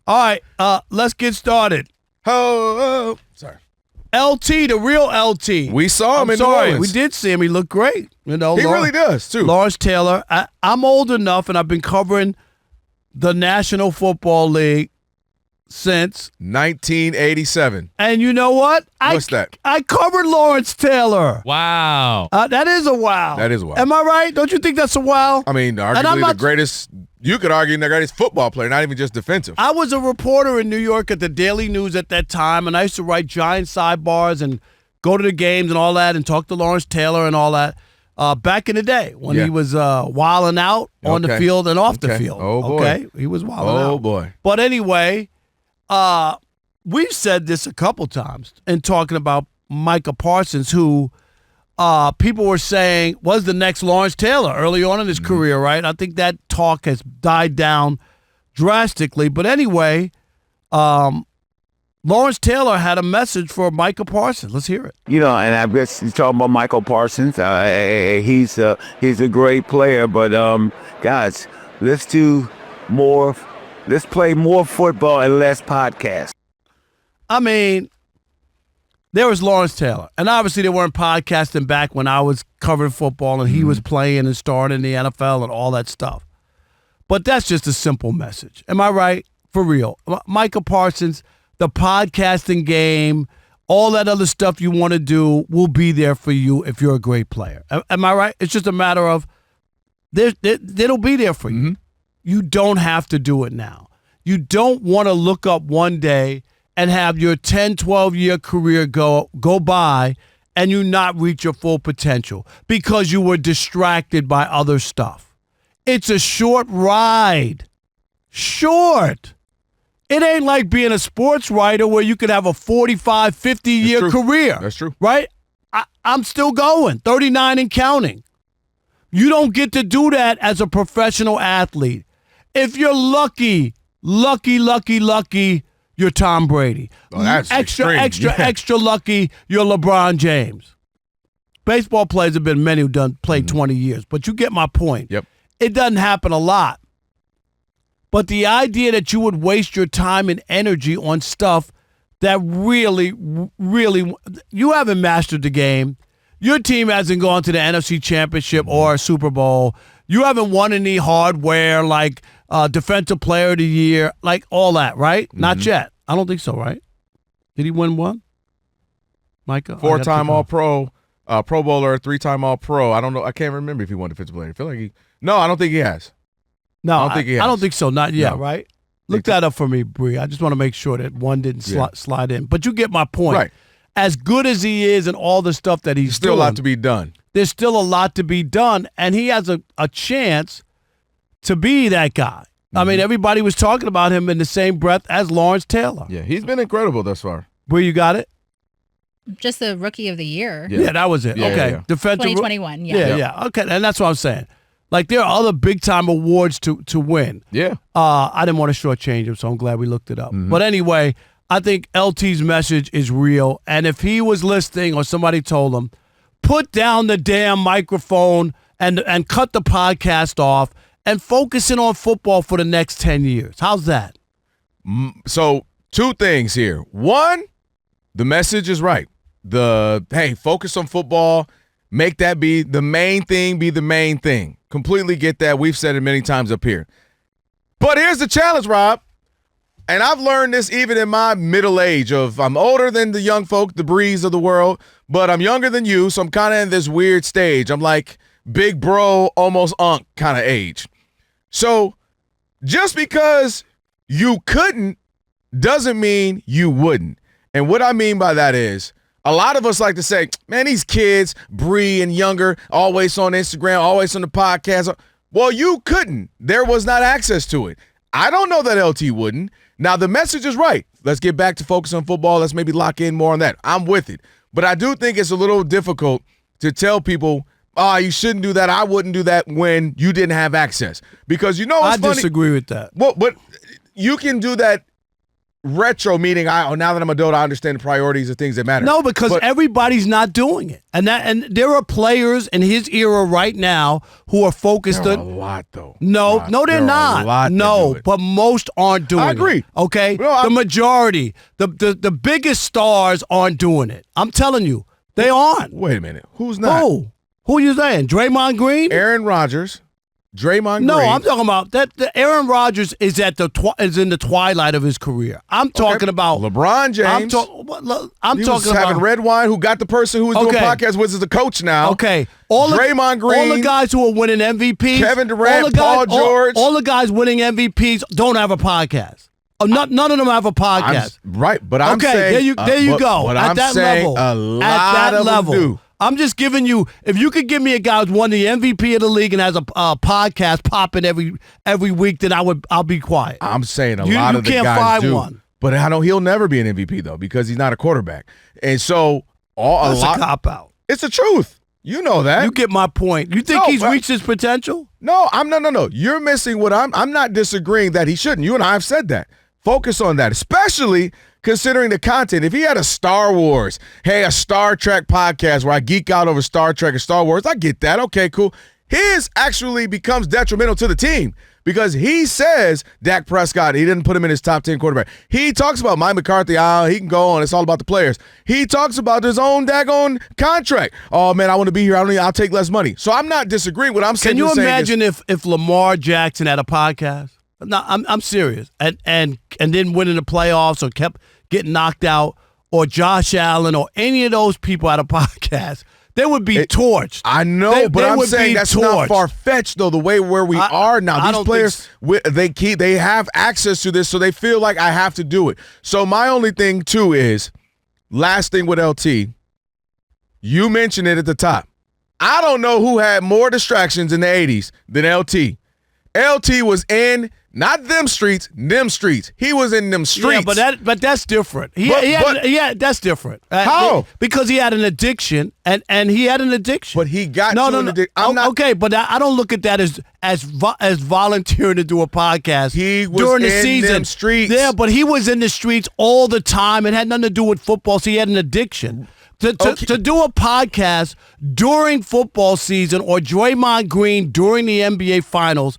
All right, let's get started. Oh, sorry. LT, the real LT. We saw him in New Orleans. We did see him. He looked great. You know, he really does, too. Lawrence Taylor. I'm old enough, and I've been covering the National Football League since 1987. And you know what? What's that? I covered Lawrence Taylor. Wow. That is a wow. That is a wow. Am I right? Don't you think that's a wow? I mean, arguably the greatest, you could argue the greatest football player, not even just defensive. I was a reporter in New York at the Daily News at that time, and I used to write giant sidebars and go to the games and all that and talk to Lawrence Taylor and all that back in the day when he was wilding out on the field and off the field. Oh, boy. Okay? He was wilding out. Oh, boy. But anyway, we've said this a couple times in talking about Micah Parsons, who people were saying was the next Lawrence Taylor early on in his career, right? I think that talk has died down drastically. But anyway, Lawrence Taylor had a message for Micah Parsons. Let's hear it. You know, and I guess you're talking about Micah Parsons. He's a great player, but guys, let's play more football and less podcast. I mean, there was Lawrence Taylor, and obviously they weren't podcasting back when I was covering football and he was playing and starting in the NFL and all that stuff. But that's just a simple message. Am I right? For real. Micah Parsons, the podcasting game, all that other stuff you want to do will be there for you if you're a great player. Am I right? It's just a matter of it'll be there for you. Mm-hmm. You don't have to do it now. You don't want to look up one day and have your 10, 12-year career go by and you not reach your full potential because you were distracted by other stuff. It's a short ride. Short. It ain't like being a sports writer where you could have a 45, 50-year career. That's true. Right? I'm still going, 39 and counting. You don't get to do that as a professional athlete. If you're lucky, you're Tom Brady. Oh, that's extra lucky, you're LeBron James. Baseball players have been many who played 20 years, but you get my point. Yep. It doesn't happen a lot. But the idea that you would waste your time and energy on stuff that really, you haven't mastered the game. Your team hasn't gone to the NFC Championship or Super Bowl. You haven't won any hardware like Defensive Player of the Year, like all that, right? Not yet. I don't think so, right? Did he win one? Micah? 4-time All-Pro, Pro Bowler, 3-time All-Pro. I don't know. I can't remember if he won Defensive Player. I feel like No, I don't think he has. No, I don't think he has. I don't think so. Not yet, No. right? Look that up for me, Bree. I just want to make sure that one didn't slide in. But you get my point. Right. As good as he is and all the stuff that he's Still doing, a lot to be done. There's still a lot to be done, and he has a chance to be that guy. I mean, everybody was talking about him in the same breath as Lawrence Taylor. Yeah, he's been incredible thus far. Bree, you got it? Just the Rookie of the Year. Yeah, that was it. Yeah, okay. yeah. Defensive 2021, yeah. Yeah. Okay, and that's what I'm saying. Like, there are other big-time awards to win. Yeah. I didn't want to shortchange him, so I'm glad we looked it up. But anyway, I think LT's message is real, and if he was listening or somebody told him, put down the damn microphone and cut the podcast off and focus in on football for the next 10 years. How's that? So, two things here. One, the message is right. Focus on football. Make that be the main thing. Completely get that. We've said it many times up here. But here's the challenge, Rob. And I've learned this even in my middle age I'm older than the young folk, the Breeze of the world, but I'm younger than you, so I'm kind of in this weird stage. I'm like big bro, almost unk kind of age. So just because you couldn't doesn't mean you wouldn't. And what I mean by that is a lot of us like to say, man, these kids, Bree and younger, always on Instagram, always on the podcast. Well, you couldn't. There was not access to it. I don't know that LT wouldn't. Now, the message is right. Let's get back to focus on football. Let's maybe lock in more on that. I'm with it. But I do think it's a little difficult to tell people, you shouldn't do that. I wouldn't do that when you didn't have access. Because you know what's funny? I disagree with that. Well, but you can do that retro, meaning now that I'm adult, I understand the priorities of things that matter. No, because everybody's not doing it, and there are players in his era right now who are focused there are on a lot though. No, they're There are a not. lot that No, do it. but most aren't doing it. I agree. Okay, No, the majority, the biggest stars aren't doing it. I'm telling you, they aren't. Wait a minute, who's not? Who you saying? Draymond Green? Aaron Rodgers, Draymond No, Green. I'm talking about that. Aaron Rodgers is is in the twilight of his career. I'm talking about LeBron James. I'm he was talking having about red wine. Who got the person who was doing podcasts with as a coach now? Okay, Draymond Green, all the guys who are winning MVPs, Kevin Durant, Paul George, all the guys winning MVPs don't have a podcast. None of them have a podcast. But I'm okay, saying there you go. But At I'm that saying level, a lot at that of level. them do. I'm just giving you. If you could give me a guy who's won the MVP of the league and has a podcast popping every week, then I'll be quiet. I'm saying a lot of the can't guys find do. one. But he'll never be an MVP though because he's not a quarterback. And so That's a cop out. It's the truth. You know that. You get my point. You think he's reached his potential? No, no. You're missing what I'm not disagreeing that he shouldn't. You and I have said that. Focus on that, especially considering the content. If he had a Star Wars, a Star Trek podcast where I geek out over Star Trek and Star Wars, I get that. Okay, cool. His actually becomes detrimental to the team because he says Dak Prescott, he didn't put him in his top 10 quarterback. He talks about Mike McCarthy, he can go on. It's all about the players. He talks about his own daggone contract. Oh, man, I want to be here. I'll take less money. So I'm not disagreeing. What I'm saying. Can you imagine if Lamar Jackson had a podcast? No, I'm serious. And didn't win in the playoffs or kept getting knocked out, or Josh Allen or any of those people had a podcast, they would be torched. I know, but I'm saying that's not torched. far-fetched, though, the way where we are now. These players, they have access to this, so they feel like I have to do it. So my only thing, too, is, last thing with LT, you mentioned it at the top. I don't know who had more distractions in the 80s than LT. LT was in not them streets. He was in them streets. Yeah, but that's different. That's different. How? Because he had an addiction, and he had an addiction. But he got to an addiction. Okay, but I don't look at that as volunteering to do a podcast. He was during the in season. them streets. Yeah, but he was in the streets all the time. It had nothing to do with football, so he had an addiction. To do a podcast during football season or Draymond Green during the NBA Finals,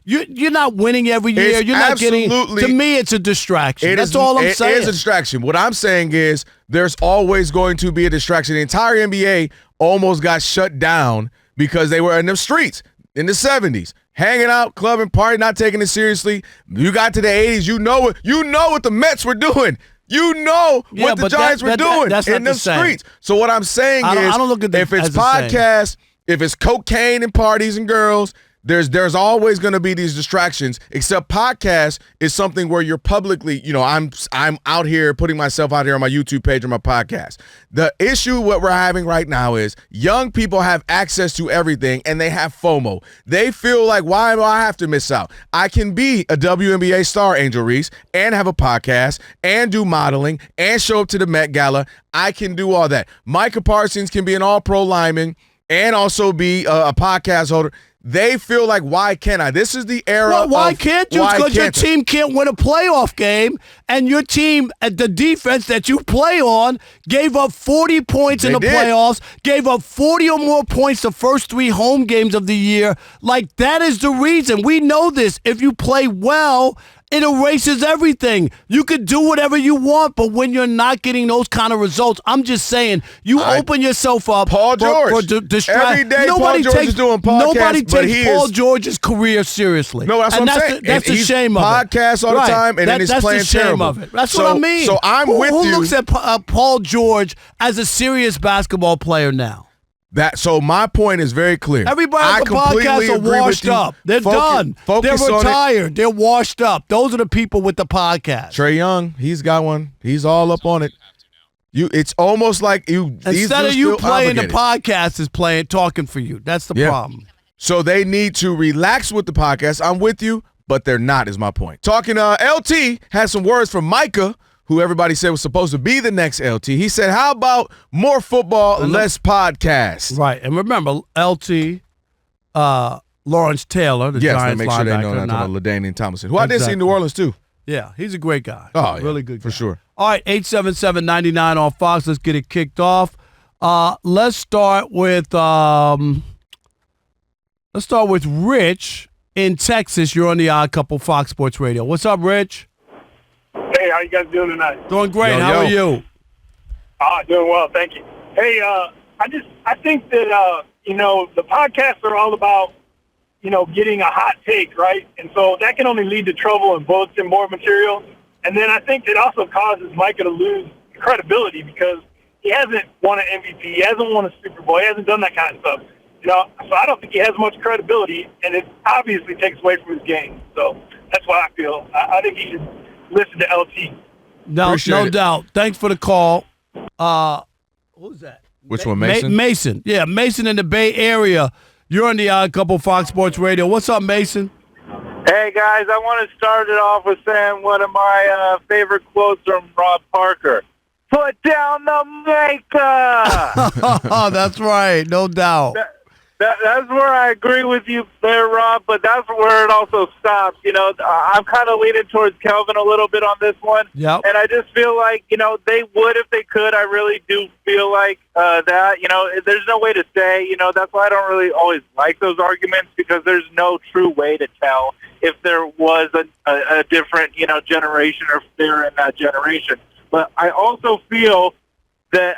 you're not winning every year. You're not getting. To me, it's a distraction. That's all I'm saying. It is a distraction. What I'm saying is there's always going to be a distraction. The entire NBA almost got shut down because they were in the streets in the 70s, hanging out, clubbing, partying, not taking it seriously. You got to the 80s. You know what the Mets were doing. You know what the Giants were doing in them streets. So what I'm saying is, I don't look at if it's podcasts, if it's cocaine and parties and girls, there's always going to be these distractions. Except podcast is something where you're publicly, I'm out here putting myself out here on my YouTube page or my podcast. The issue what we're having right now is young people have access to everything and they have FOMO. They feel like, why do I have to miss out? I can be a WNBA star, Angel Reese, and have a podcast and do modeling and show up to the Met Gala. I can do all that. Micah Parsons can be an all-pro lineman and also be a podcast holder. They feel like, why can't I? This is the era. Well, why can't you? Because your team can't win a playoff game, and your team, the defense that you play on, gave up 40 points in the playoffs, gave up 40 or more points the first 3 home games of the year. Like, that is the reason. We know this. If you play well, it erases everything. You could do whatever you want, but when you're not getting those kind of results, I'm just saying, open yourself up Paul George. for distraction. Every day Paul George is doing podcasts, nobody takes Paul George's career seriously. No, that's what I'm saying. That's the shame of it. Podcasts all the time, and then he's playing terrible. Of it. That's what I mean. So I'm with you. Who looks at Paul George as a serious basketball player now? So my point is very clear. Everybody on the podcast are washed up. They're done. They're retired. They're washed up. Those are the people with the podcast. Trae Young, he's got one. He's all up on it. It's almost like you. Instead of you playing, the podcast is talking for you. That's the problem. So they need to relax with the podcast. I'm with you, but they're not. Is my point. Talking. LT has some words from Micah, who everybody said was supposed to be the next LT. He said, how about more football, less podcasts? Right. And remember, LT, Lawrence Taylor, the Giants make sure they know linebacker, that. LaDainian Tomlinson, who I did see in New Orleans, too. Yeah, he's a great guy. Oh, yeah, really good guy. for sure. All right, 877-99 on Fox. Let's get it kicked off. Let's start with Rich in Texas. You're on the Odd Couple Fox Sports Radio. What's up, Rich? Hey, how you guys doing tonight? Doing great. Yo, How yo. are you? Doing well, thank you. Hey, I think that the podcasts are all about getting a hot take, right? And so that can only lead to trouble and bulletin board material. And then I think it also causes Micah to lose credibility because he hasn't won an MVP, he hasn't won a Super Bowl, he hasn't done that kind of stuff. So I don't think he has much credibility, and it obviously takes away from his game. So that's why I feel. I think he should listen to LT. No doubt. Thanks for the call. Who's that? Which one, Mason? Mason. Yeah, Mason in the Bay Area. You're on the Odd Couple Fox Sports Radio. What's up, Mason? Hey, guys, I want to start it off with saying one of my favorite quotes from Rob Parker. Put down the maker! Oh, that's right. No doubt. That's where I agree with you there, Rob, but that's where it also stops. I'm kind of leaning towards Kelvin a little bit on this one. Yep. And I just feel like, they would if they could. I really do feel like that. There's no way to say, that's why I don't really always like those arguments because there's no true way to tell if there was a different, generation or if they're in that generation. But I also feel that,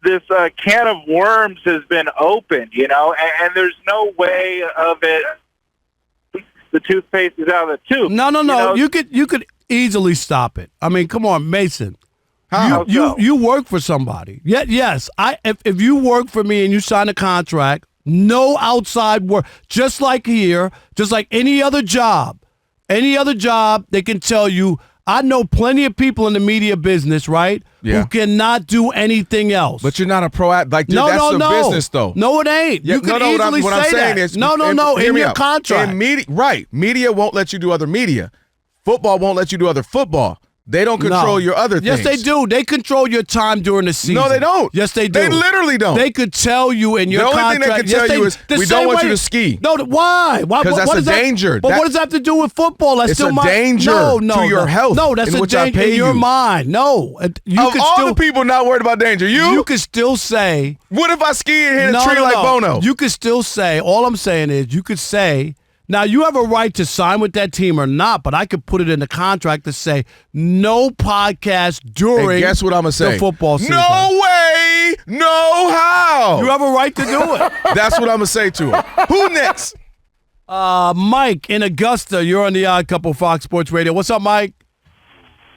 this can of worms has been opened, and there's no way of it. The toothpaste is out of the tube. No. You could easily stop it. I mean, come on, Mason. How so? You work for somebody. Yes. If you work for me and you sign a contract, no outside work. Just like here, just like any other job, they can tell you. I know plenty of people in the media business, right? Yeah. Who cannot do anything else. But you're not a pro. Like, dude, that's the business, though. No, it ain't. Yeah, you can easily what say I'm saying that. is, No. hear In me your out. contract. In media won't let you do other media. Football won't let you do other football. They don't control your other things. Yes, they do. They control your time during the season. No, they don't. Yes, they do. They literally don't. They could tell you in your contract. The only thing they can tell you is, we don't want you to ski. No, why? Because that's a danger. But what does that have to do with football? That's it's still a danger to your health. No, that's a danger in your mind. No. Of all the people not worried about danger, you could still say. What if I ski and hit a tree like Bono? You could still say, all I'm saying is, you could say, now, you have a right to sign with that team or not, but I could put it in the contract to say no podcast during guess what I'm gonna say? The football season. No way, no how. You have a right to do it. That's what I'm going to say to him. Who next? Mike in Augusta, you're on the Odd Couple Fox Sports Radio. What's up, Mike?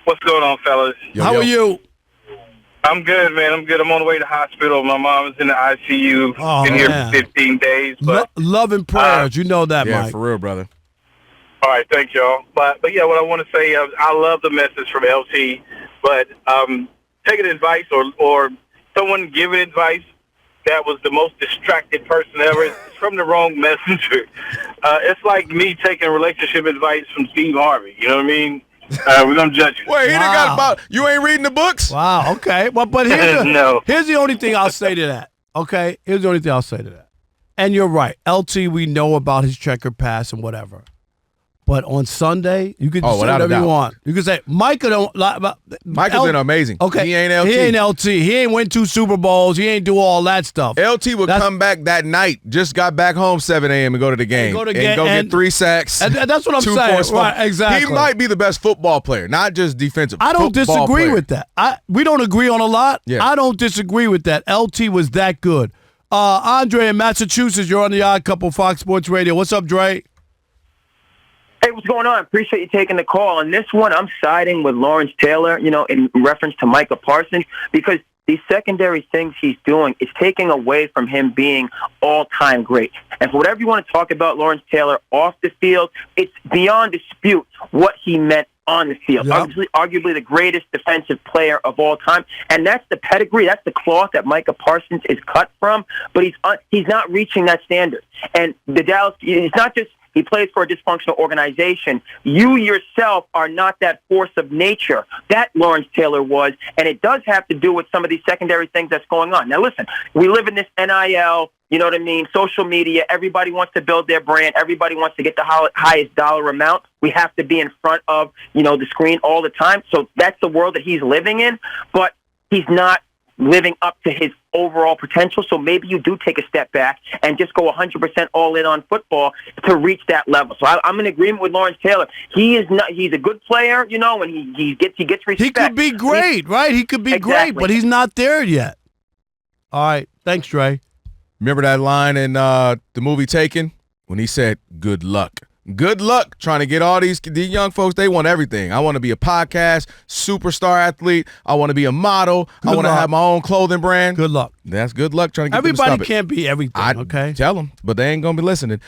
What's going on, fellas? How are you? I'm good, man. I'm good. I'm on the way to the hospital. My mom is in the ICU. Been here for 15 days. But love and prayers. You know that, yeah, Mike. for real, brother. All right, thank y'all. But yeah, what I want to say is I love the message from LT, but taking advice or someone giving advice that was the most distracted person ever, it's from the wrong messenger. It's like me taking relationship advice from Steve Harvey. You know what I mean? We're going to judge you. Wait, he done got about, you ain't reading the books? Wow, okay. Well, but here's No. Here's the only thing I'll say to that, okay? Here's the only thing I'll say to that. And you're right. LT, we know about his checkered pass and whatever. But on Sunday, you can say whatever you want. You can say, Micah don't like. Michael's been amazing. Okay. He ain't LT. He ain't LT. He ain't win 2 Super Bowls. He ain't do all that stuff. LT would come back that night, just got back home 7 a.m. and go to the game. And get 3 sacks. And that's what I'm 2 saying. forced fumbles. Right, exactly. He might be the best football player, not just defensive. I don't football disagree player. with that. We don't agree on a lot. Yeah. I don't disagree with that. LT was that good. Andre in Massachusetts, you're on the Odd Couple Fox Sports Radio. What's up, Dre? Hey, what's going on? Appreciate you taking the call. On this one, I'm siding with Lawrence Taylor, in reference to Micah Parsons, because these secondary things he's doing is taking away from him being all-time great. And for whatever you want to talk about Lawrence Taylor off the field, it's beyond dispute what he meant on the field. Yep. Arguably the greatest defensive player of all time. And that's the pedigree, that's the cloth that Micah Parsons is cut from, but he's not reaching that standard. And the Dallas, it's not just he plays for a dysfunctional organization. You yourself are not that force of nature that Lawrence Taylor was, and it does have to do with some of these secondary things that's going on. Now, listen, we live in this NIL You know what I mean? Social media, everybody wants to build their brand. Everybody wants to get the highest dollar amount. We have to be in front of, the screen all the time. So that's the world that he's living in, but he's not living up to his overall potential. So maybe you do take a step back and just go 100% all in on football to reach that level. So I'm in agreement with Lawrence Taylor. He's a good player, and he gets respect. He could be great, right? He could be great, but he's not there yet. All right. Thanks, Dre. Remember that line in the movie Taken when he said, "Good luck." Good luck trying to get all these young folks. They want everything. I want to be a podcast, superstar athlete. I want to be a model. I want to have my own clothing brand. Good luck. That's good luck trying to get Everybody can't be everything, okay? Tell them, but they ain't going to be listening.